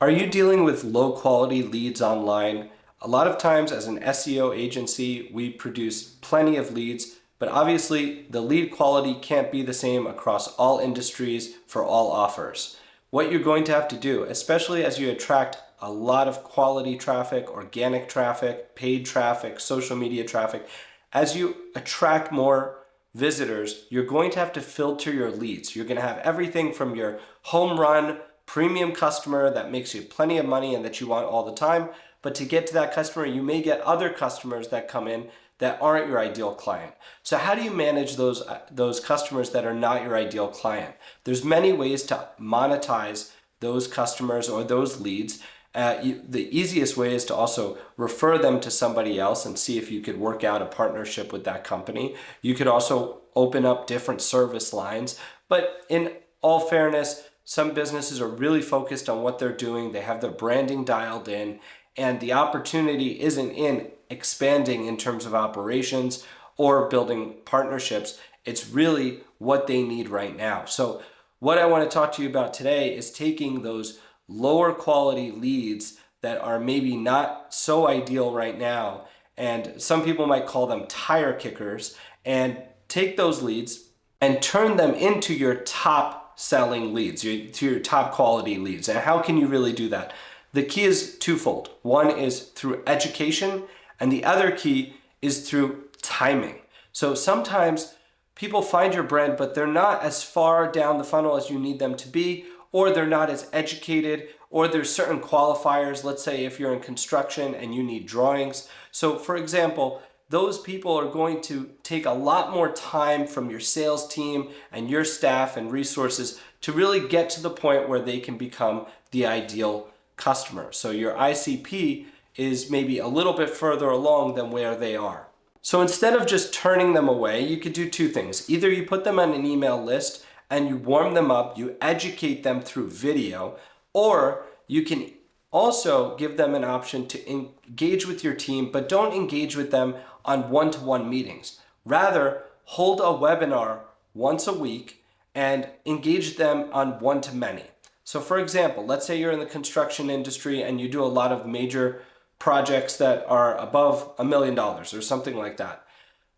Are you dealing with low quality leads online? A lot of times as an SEO agency, we produce plenty of leads, but obviously the lead quality can't be the same across all industries for all offers. What you're going to have to do, especially as you attract a lot of quality traffic, organic traffic, paid traffic, social media traffic, as you attract more visitors, you're going to have to filter your leads. You're going to have everything from your home run premium customer that makes you plenty of money and that you want all the time. But to get to that customer, you may get other customers that come in that aren't your ideal client. So how do you manage those customers that are not your ideal client? There's many ways to monetize those customers or those leads. The easiest way is to also refer them to somebody else and see if you could work out a partnership with that company. You could also open up different service lines. But in all fairness, some businesses are really focused on what they're doing. They have their branding dialed in, and the opportunity isn't in expanding in terms of operations or building partnerships. It's really what they need right now. So what I want to talk to you about today is taking those lower quality leads that are maybe not so ideal right now, and some people might call them tire kickers, and take those leads and turn them into your top selling leads, to your top quality leads. And how can you really do that? The key is twofold. One is through education, and the other key is through timing. So sometimes people find your brand, but they're not as far down the funnel as you need them to be, or they're not as educated, or there's certain qualifiers. Let's say if you're in construction and you need drawings. So for example, those people are going to take a lot more time from your sales team and your staff and resources to really get to the point where they can become the ideal customer. So your ICP is maybe a little bit further along than where they are. So instead of just turning them away, you could do two things. Either you put them on an email list and you warm them up, you educate them through video, or you can also give them an option to engage with your team, but don't engage with them on one-to-one meetings. Rather, hold a webinar once a week and engage them on one-to-many. So for example, let's say you're in the construction industry and you do a lot of major projects that are above $1 million or something like that.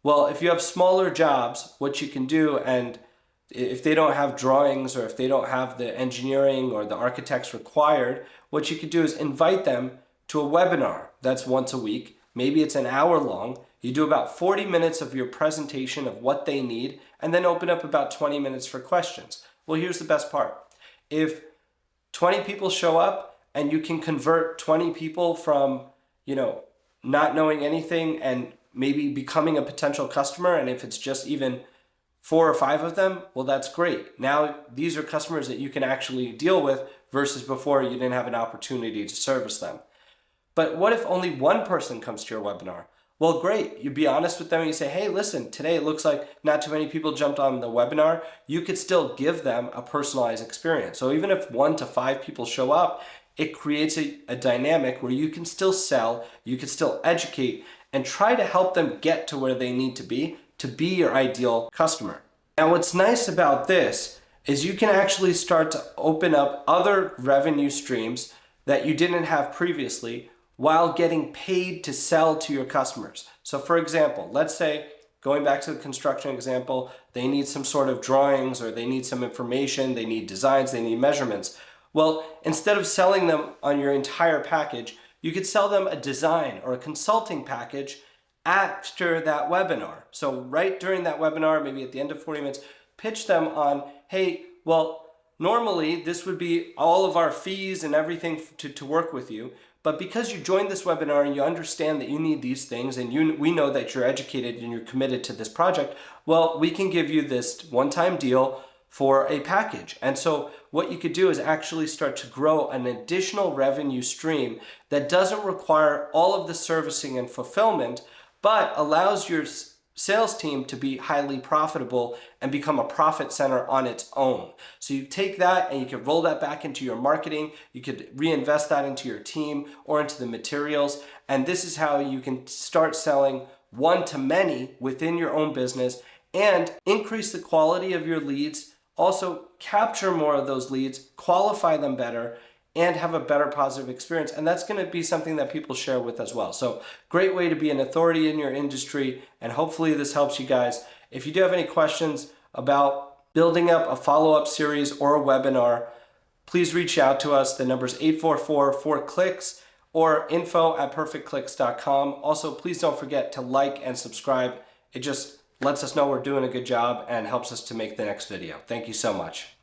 Well, if you have smaller jobs, what you can do, and if they don't have drawings or if they don't have the engineering or the architects required, what you could do is invite them to a webinar that's once a week. Maybe it's an hour long. You do about 40 minutes of your presentation of what they need, and then open up about 20 minutes for questions. Well, here's the best part. If 20 people show up and you can convert 20 people from, not knowing anything and maybe becoming a potential customer, and if it's just even 4 or 5 of them, well, that's great. Now these are customers that you can actually deal with versus before you didn't have an opportunity to service them. But what if only one person comes to your webinar? Well, great. You be honest with them and you say, hey, listen, today it looks like not too many people jumped on the webinar. You could still give them a personalized experience. So even if 1 to 5 people show up, it creates a dynamic where you can still sell, you can still educate, and try to help them get to where they need to be your ideal customer. Now, what's nice about this is you can actually start to open up other revenue streams that you didn't have previously while getting paid to sell to your customers. So for example, let's say, going back to the construction example, they need some sort of drawings or they need some information, they need designs, they need measurements. Well, instead of selling them on your entire package, you could sell them a design or a consulting package after that webinar. So right during that webinar, maybe at the end of 40 minutes, pitch them on, hey, well, normally this would be all of our fees and everything to work with you. But because you joined this webinar and you understand that you need these things, and we know that you're educated and you're committed to this project, well, we can give you this one-time deal for a package. And so what you could do is actually start to grow an additional revenue stream that doesn't require all of the servicing and fulfillment, but allows your sales team to be highly profitable and become a profit center on its own. So you take that and you can roll that back into your marketing, you could reinvest that into your team or into the materials, and this is how you can start selling one to many within your own business and increase the quality of your leads, also capture more of those leads, qualify them better, and have a better positive experience. And that's going to be something that people share with as well. So great way to be an authority in your industry. And hopefully this helps you guys. If you do have any questions about building up a follow-up series or a webinar, please reach out to us. The number is 844-4CLICKS or info@perfectclicks.com. Also, please don't forget to like and subscribe. It just lets us know we're doing a good job and helps us to make the next video. Thank you so much.